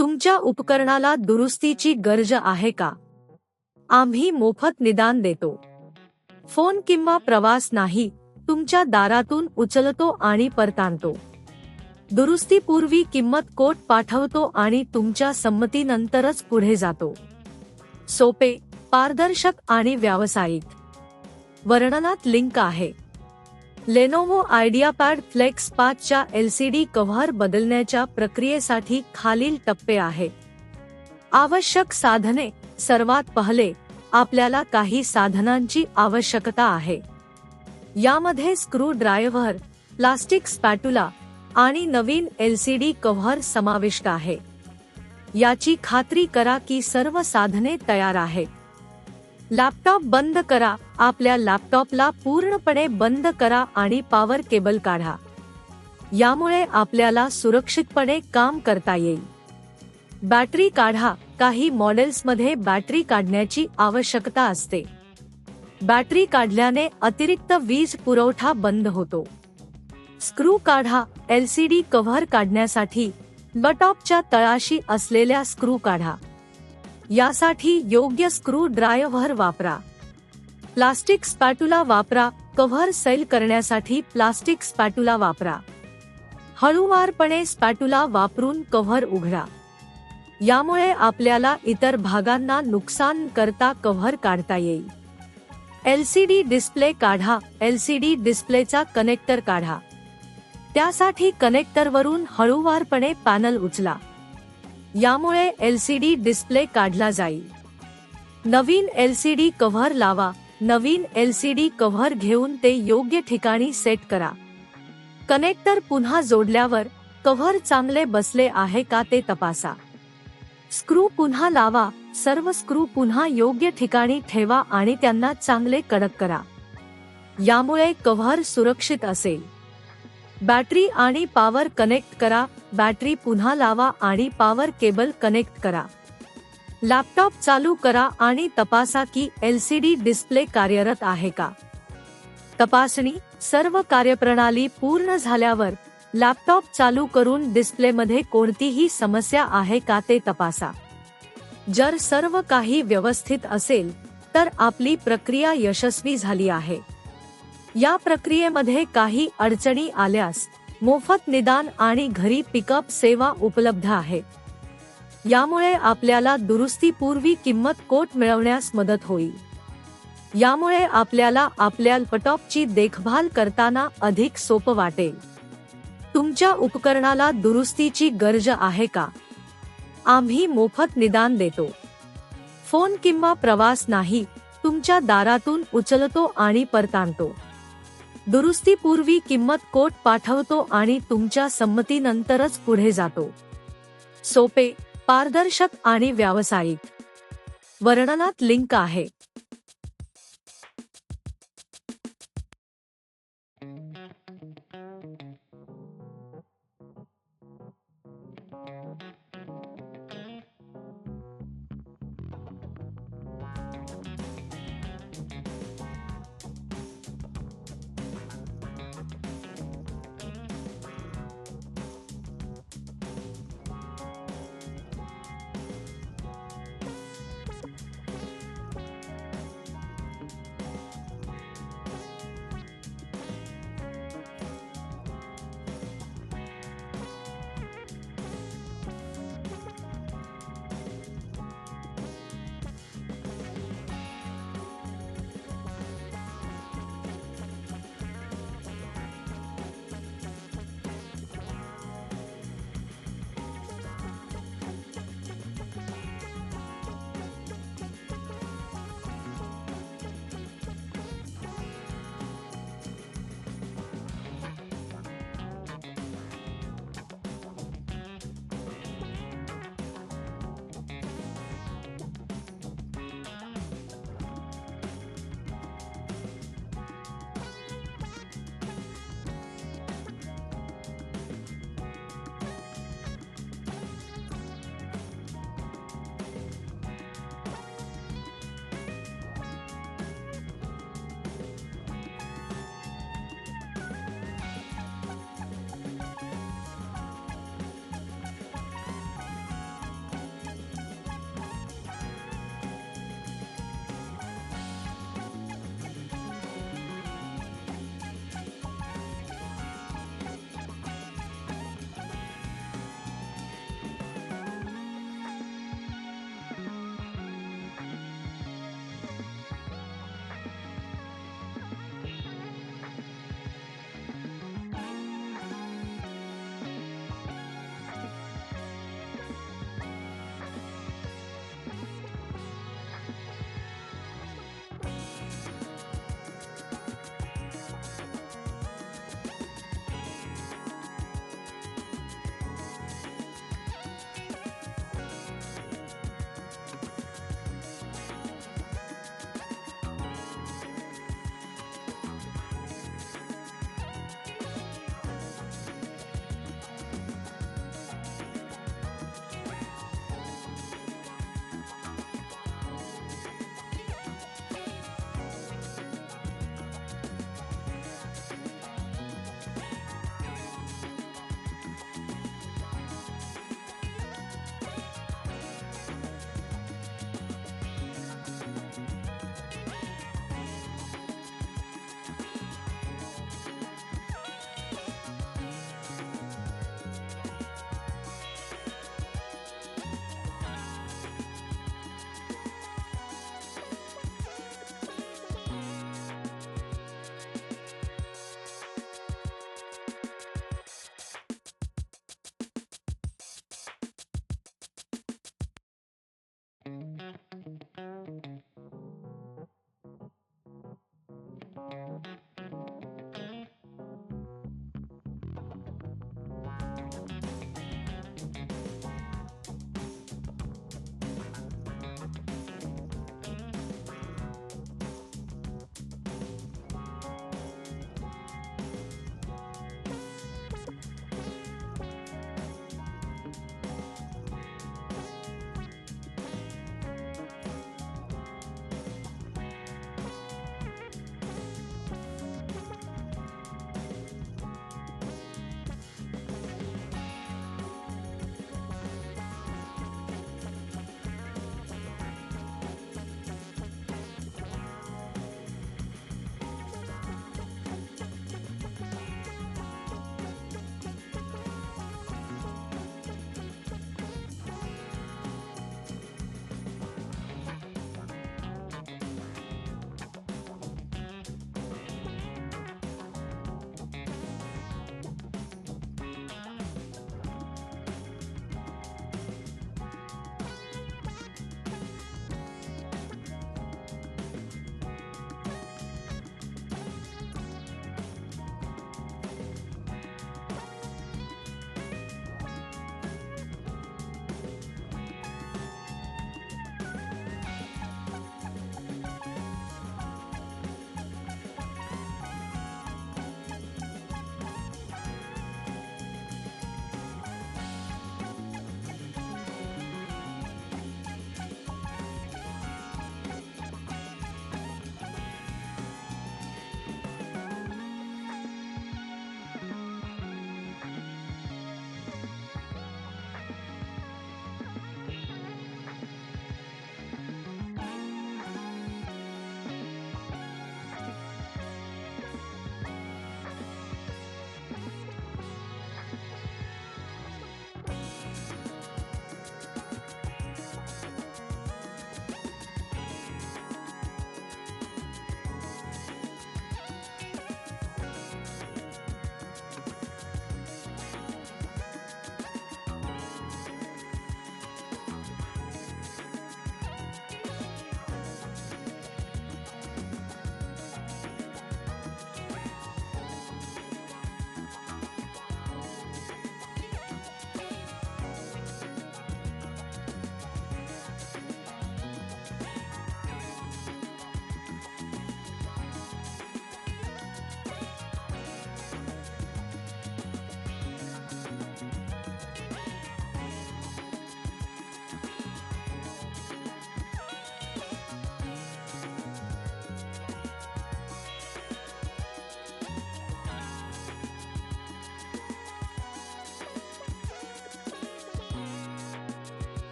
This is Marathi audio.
तुमच्या उपकरणाला दुरुस्तीची गरज आहे का? आम्ही मोफत निदान देतो. फोन किंवा प्रवास नाही, तुमच्या दारातून उचलतो आणि परतानतो. दुरुस्तीपूर्वी किंमत कोट पाठवतो आणि तुमच्या संमतीनंतरच पुढे जातो. सोपे, पारदर्शक आणि व्यावसायिक. वर्णनात लिंक आहे. लेनोव्हो आयडियापॅड फ्लेक्स 5 च्या LCD कव्हर बदलण्याच्या प्रक्रियेसाठी खालील टप्पे आहेत. आवश्यक साधने. सर्वात पहिले, आपल्याला काही साधनांची आवश्यकता आहे. यामध्ये स्क्रू ड्रायव्हर, प्लास्टिक स्पॅटुला आणि नवीन LCD कव्हर समाविष्ट आहे. याची खात्री करा की सर्व साधने तयार आहेत. लॅपटॉप बंद करा. आपल्या लॅपटॉपला पूर्णपणे बंद करा आणि पॉवर केबल काढा. यामुळे आपल्याला सुरक्षितपणे काम करता येईल. बॅटरी काढा. काही मॉडेल्समध्ये बॅटरी काढण्याची आवश्यकता असते. बॅटरी काढल्याने अतिरिक्त वीज पुरवठा बंद होतो. स्क्रू काढा. LCD कव्हर काढण्यासाठी लॅपटॉपच्या तळाशी असलेल्या स्क्रू काढा. यासाठी योग्य स्क्रू ड्रायव्हर वापरा. प्लास्टिक स्पॅटुला वापरा. कव्हर सैल करण्यासाठी प्लास्टिक स्पॅटुला वापरा. हळूवारपणे स्पॅटुला वापरून कव्हर उघडा. यामुळे आपल्याला इतर भागांना नुकसान करता कव्हर काढता येईल. LCD डिस्प्ले काढा. LCD डिस्प्लेचा कनेक्टर काढा. त्यासाठी कनेक्टरवरून हळूवारपणे पॅनल उचला. यामुळे LCD डिस्प्ले काढला जाईल. नवीन LCD कव्हर लावा. नवीन LCD कव्हर घेऊन ते योग्य ठिकाणी सेट करा. कनेक्टर पुन्हा जोडल्यावर कव्हर चांगले बसले आहे का ते तपासा. स्क्रू पुन्हा लावा. सर्व स्क्रू पुन्हा योग्य ठिकाणी ठेवा आणि त्यांना चांगले कडक करा. यामुळे कव्हर सुरक्षित असेल. बॅटरी आणि पॉवर कनेक्ट करा. बॅटरी पुन्हा लावा आणि पॉवर केबल कनेक्ट करा. लॅपटॉप चालू करा आणि तपासा की LCD डिस्प्ले कार्यरत आहे का. तपासणी. सर्व कार्यप्रणाली पूर्ण झाल्यावर लॅपटॉप चालू करून डिस्प्लेमध्ये कोणतीही समस्या आहे का ते तपासा. जर सर्व काही व्यवस्थित असेल तर आपली प्रक्रिया यशस्वी झाली आहे. या प्रक्रियेमध्ये काही अडचणी आल्यास मोफत निदान आणि घरी पिकअप सेवा उपलब्ध आहे. यामुळे आपल्याला दुरुस्तीपूर्वी किंमत कोट मिळवण्यास मदत होईल. यामुळे आपल्याला आपल्या लॅपटॉपची देखभाल करताना अधिक सोपं वाटेल. तुमच्या उपकरणाला दुरुस्तीची गरज आहे का? आम्ही मोफत निदान देतो. फोन किंवा प्रवास नाही, तुमच्या दारातून उचलतो आणि परतानतो. दुरुस्तीपूर्वी किंमत कोट पाठवतो आणि तुमच्या संमतीनंतरच पुढे जातो. सोपे, पारदर्शक आणि व्यावसायिक. वर्णनात लिंक आहे.